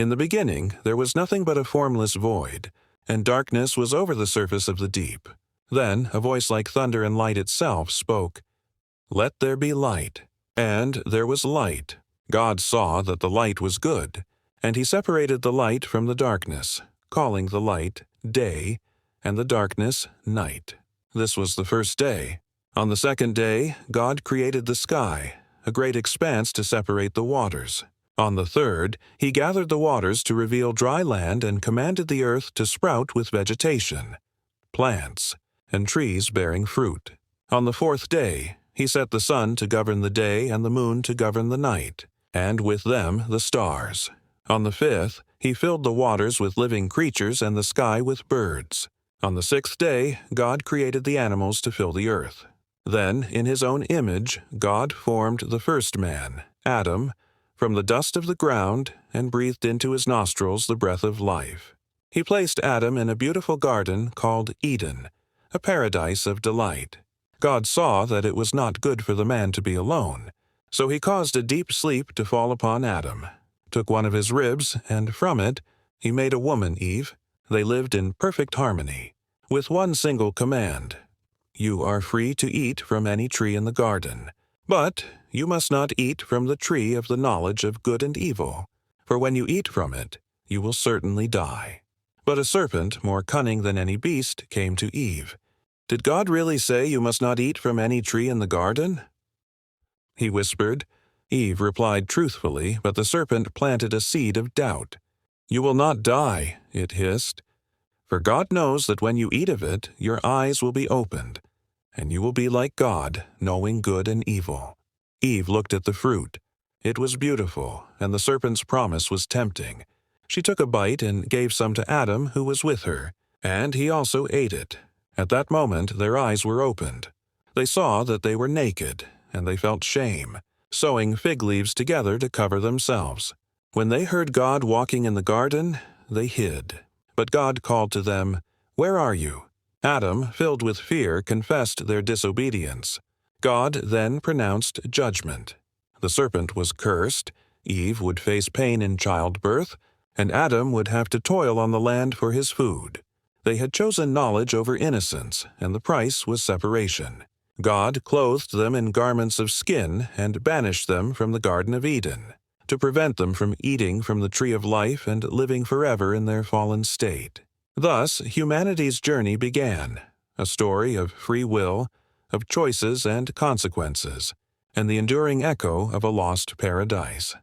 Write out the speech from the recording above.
In the beginning there was nothing but a formless void, and darkness was over the surface of the deep. Then a voice like thunder and light itself spoke, "Let there be light." And there was light. God saw that the light was good, and he separated the light from the darkness, calling the light day, and the darkness night. This was the first day. On the second day, God created the sky, a great expanse to separate the waters. On the third, he gathered the waters to reveal dry land and commanded the earth to sprout with vegetation, plants, and trees bearing fruit. On the fourth day, he set the sun to govern the day and the moon to govern the night, and with them the stars. On the fifth, he filled the waters with living creatures and the sky with birds. On the sixth day, God created the animals to fill the earth. Then, in his own image, God formed the first man, Adam, from the dust of the ground, and breathed into his nostrils the breath of life. He placed Adam in a beautiful garden called Eden, a paradise of delight. God saw that it was not good for the man to be alone, so he caused a deep sleep to fall upon Adam, took one of his ribs, and from it he made a woman, Eve. They lived in perfect harmony, with one single command: "You are free to eat from any tree in the garden, but you must not eat from the tree of the knowledge of good and evil, for when you eat from it, you will certainly die." But a serpent, more cunning than any beast, came to Eve. "Did God really say you must not eat from any tree in the garden?" he whispered. Eve replied truthfully, but the serpent planted a seed of doubt. "You will not die," it hissed, "for God knows that when you eat of it, your eyes will be opened, and you will be like God, knowing good and evil." Eve looked at the fruit. It was beautiful, and the serpent's promise was tempting. She took a bite and gave some to Adam, who was with her, and he also ate it. At that moment their eyes were opened. They saw that they were naked, and they felt shame, sewing fig leaves together to cover themselves. When they heard God walking in the garden, they hid. But God called to them, "Where are you?" Adam, filled with fear, confessed their disobedience. God then pronounced judgment. The serpent was cursed, Eve would face pain in childbirth, and Adam would have to toil on the land for his food. They had chosen knowledge over innocence, and the price was separation. God clothed them in garments of skin and banished them from the Garden of Eden, to prevent them from eating from the tree of life and living forever in their fallen state. Thus, humanity's journey began, a story of free will, of choices and consequences, and the enduring echo of a lost paradise.